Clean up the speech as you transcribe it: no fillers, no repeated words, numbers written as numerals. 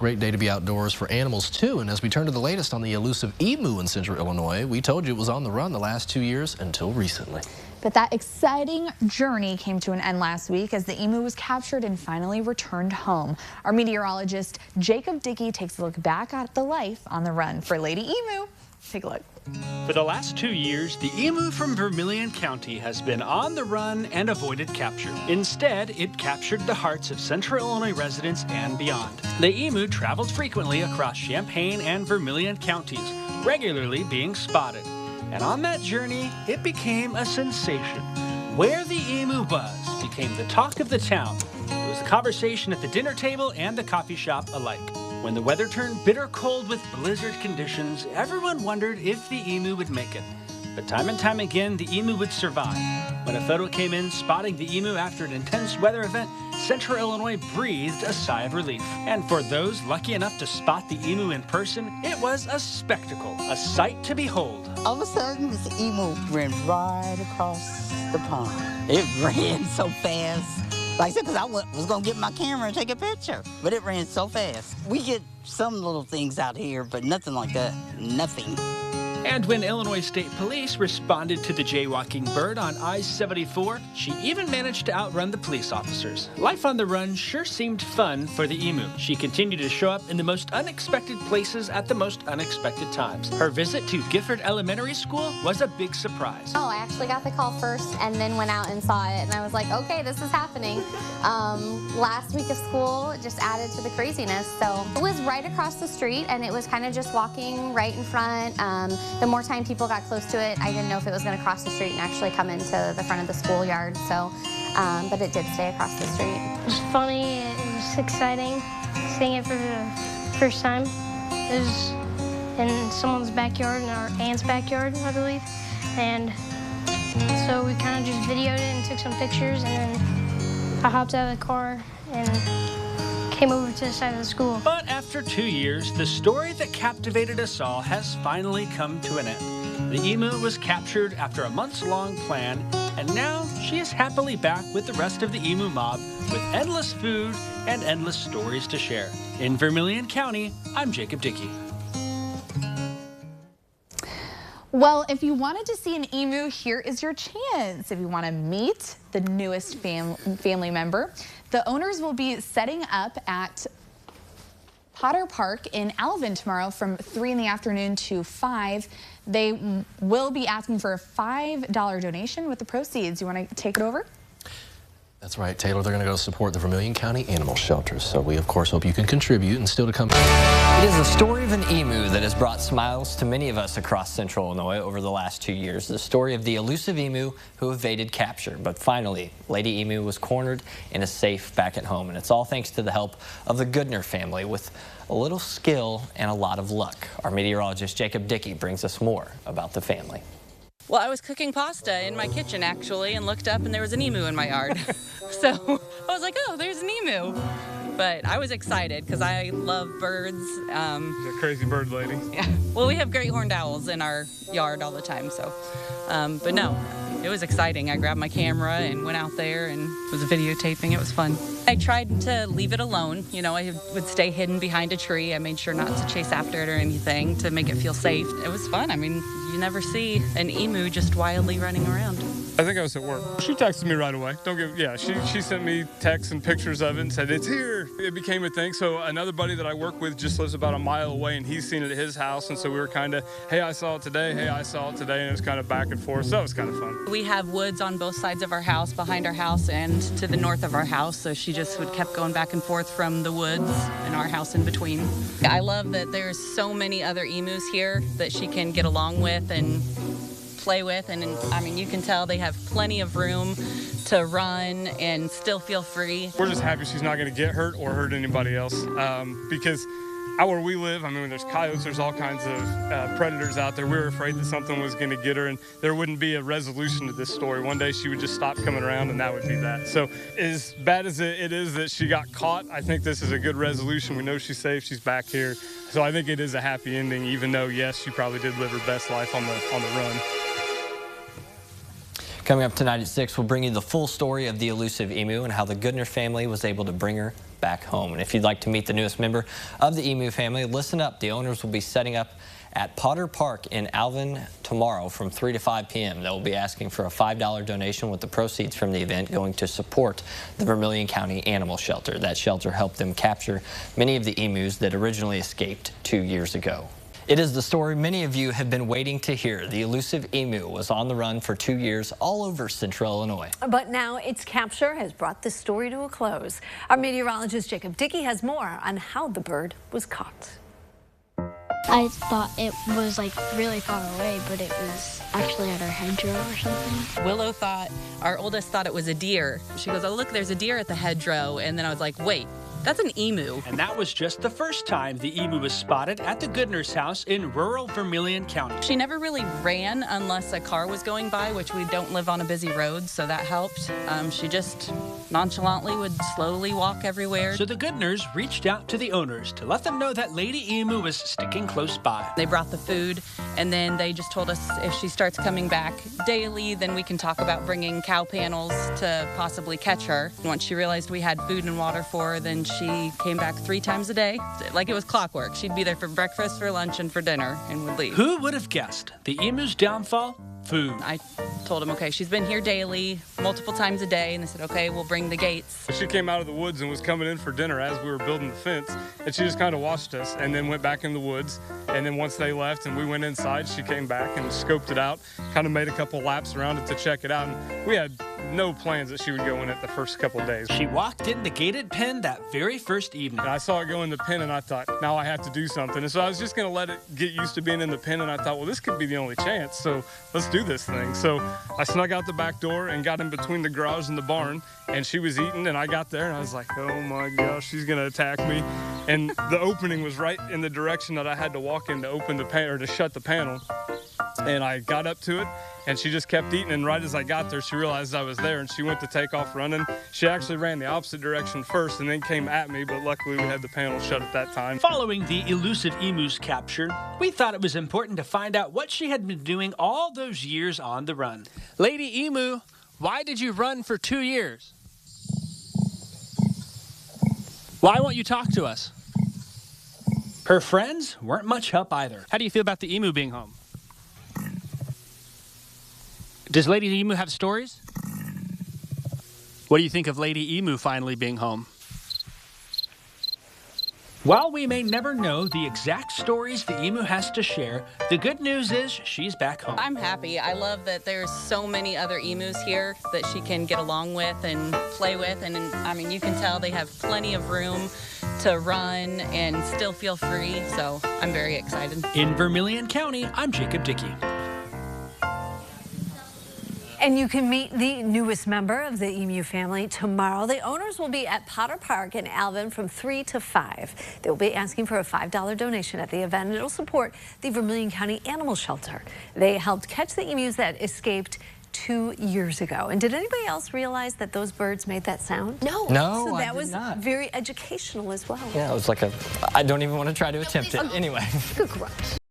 Great day to be outdoors for animals too, and as we turn to the latest on the elusive emu in central Illinois, we told you it was on the run the last 2 years until recently. But that exciting journey came to an end last week as the emu was captured and finally returned home. Our meteorologist Jacob Dickey takes a look back at the life on the run for Lady Emu. Take a look. For the last 2 years, the emu from Vermilion County has been on the run and avoided capture. Instead, it captured the hearts of central Illinois residents and beyond. The emu traveled frequently across Champaign and Vermilion counties, regularly being spotted. And on that journey, it became a sensation. Where the emu was became the talk of the town. It was a conversation at the dinner table and the coffee shop alike. When the weather turned bitter cold with blizzard conditions, everyone wondered if the emu would make it. But time and time again, the emu would survive. When a photo came in spotting the emu after an intense weather event, central Illinois breathed a sigh of relief. And for those lucky enough to spot the emu in person, it was a spectacle, a sight to behold. All of a sudden, this emu ran right across the pond. It ran so fast. Like I said, because I was going to get my camera and take a picture, but it ran so fast. We get some little things out here, but nothing like that, nothing. And when Illinois State Police responded to the jaywalking bird on I-74, she even managed to outrun the police officers. Life on the run sure seemed fun for the emu. She continued to show up in the most unexpected places at the most unexpected times. Her visit to Gifford Elementary School was a big surprise. Oh, I actually got the call first and then went out and saw it, and I was like, okay, this is happening. Last week of school just added to the craziness. So it was right across the street, and it was kind of just walking right in front. The more time people got close to it, I didn't know if it was going to cross the street and actually come into the front of the schoolyard. So, but it did stay across the street. It was funny. It was exciting. Seeing it for the first time. It was in someone's backyard, in our aunt's backyard, I believe. And so we kind of just videoed it and took some pictures, and then I hopped out of the car and came over to the side of the school. But after 2 years, the story that captivated us all has finally come to an end. The emu was captured after a months-long plan, and now she is happily back with the rest of the emu mob with endless food and endless stories to share. In Vermilion County, I'm Jacob Dickey. Well, if you wanted to see an emu, here is your chance. If you want to meet the newest family member, the owners will be setting up at Potter Park in Alvin tomorrow from 3 in the afternoon to 5. They will be asking for a $5 donation with the proceeds. You want to take it over? That's right, Taylor. They're going to go support the Vermilion County Animal Shelters. So we, of course, hope you can contribute and still to come. It is the story of an emu that has brought smiles to many of us across central Illinois over the last 2 years. The story of the elusive emu who evaded capture. But finally, Lady Emu was cornered and is safe back at home. And it's all thanks to the help of the Goodner family with a little skill and a lot of luck. Our meteorologist Jacob Dickey brings us more about the family. Well, I was cooking pasta in my kitchen, actually, and looked up, and there was an emu in my yard. So I was like, oh, there's an emu. But I was excited because I love birds. She's a crazy bird lady. Yeah. Well, we have great horned owls in our yard all the time, so. But no, it was exciting. I grabbed my camera and went out there and was videotaping. It was fun. I tried to leave it alone. You know, I would stay hidden behind a tree. I made sure not to chase after it or anything to make it feel safe. It was fun. I mean, you never see an emu just wildly running around. I think I was at work. She texted me right away. She sent me texts and pictures of it and said, it's here. It became a thing. So another buddy that I work with just lives about a mile away, and he's seen it at his house. And so we were kind of, hey, I saw it today. Hey, I saw it today. And it was kind of back and forth. So that was kind of fun. We have woods on both sides of our house, behind our house and to the north of our house. So she just kept going back and forth from the woods and our house in between. I love that there's so many other emus here that she can get along with and play with, and I mean, you can tell they have plenty of room to run and still feel free. We're just happy she's not going to get hurt or hurt anybody else, because out where we live, I mean, there's coyotes, there's all kinds of predators out there. We were afraid that something was going to get her, and there wouldn't be a resolution to this story. One day she would just stop coming around, and that would be that. So as bad as it is that she got caught, I think this is a good resolution. We know she's safe, she's back here. So I think it is a happy ending, even though, yes, she probably did live her best life on the run. Coming up tonight at 6, we'll bring you the full story of the elusive emu and how the Goodner family was able to bring her back home. And if you'd like to meet the newest member of the emu family, listen up. The owners will be setting up at Potter Park in Alvin tomorrow from 3 to 5 p.m. They'll be asking for a $5 donation, with the proceeds from the event going to support the Vermilion County Animal Shelter. That shelter helped them capture many of the emus that originally escaped 2 years ago. It is the story many of you have been waiting to hear. The elusive emu was on the run for 2 years all over central Illinois. But now its capture has brought the story to a close. Our meteorologist Jacob Dickey has more on how the bird was caught. I thought it was like really far away, but it was actually at our hedgerow or something. Willow our oldest thought it was a deer. She goes, oh, look, there's a deer at the hedgerow. And then I was like, wait, that's an emu. And that was just the first time the emu was spotted at the Goodner's house in rural Vermilion County. She never really ran unless a car was going by, which we don't live on a busy road, so that helped. She just nonchalantly would slowly walk everywhere. So the Goodners reached out to the owners to let them know that Lady Emu was sticking close by. They brought the food, and then they just told us if she starts coming back daily, then we can talk about bringing cow panels to possibly catch her. Once she realized we had food and water for her, then she came back 3 times a day, like it was clockwork. She'd be there for breakfast, for lunch, and for dinner, and would leave. Who would have guessed the emu's downfall? Food. I told him, okay, she's been here daily, multiple times a day, and they said, okay, we'll bring the gates. She came out of the woods and was coming in for dinner as we were building the fence, and she just kind of watched us and then went back in the woods. And then once they left and we went inside, she came back and scoped it out, kind of made a couple laps around it to check it out. And we had no plans that she would go in it the first couple of days. She walked in the gated pen that very first evening. And I saw it go in the pen and I thought, now I have to do something. And so I was just going to let it get used to being in the pen, and I thought, well, this could be the only chance, so let's do this thing. So I snuck out the back door and got in between the garage and the barn, and she was eating, and I got there and I was like, oh my gosh, she's going to attack me. And the opening was right in the direction that I had to walk in to open the pan, or to shut the panel. And I got up to it, and she just kept eating, and right as I got there, she realized I was there, and she went to take off running. She actually ran the opposite direction first and then came at me, but luckily we had the panel shut at that time. Following the elusive emu's capture, we thought it was important to find out what she had been doing all those years on the run. Lady Emu, why did you run for 2 years? Why won't you talk to us? Her friends weren't much help either. How do you feel about the emu being home? Does Lady Emu have stories? What do you think of Lady Emu finally being home? While we may never know the exact stories the emu has to share, the good news is she's back home. I'm happy. I love that there's so many other emus here that she can get along with and play with. And I mean, you can tell they have plenty of room to run and still feel free. So I'm very excited. In Vermilion County, I'm Jacob Dickey. And you can meet the newest member of the emu family tomorrow. The owners will be at Potter Park in Alvin from 3 to 5. They'll be asking for a $5 donation at the event. It'll support the Vermilion County Animal Shelter. They helped catch the emus that escaped 2 years ago. And did anybody else realize that those birds made that sound? No, so that was not. very educational as well. Yeah, it was like I don't even want to try to attempt it. Anyway. Good grunt.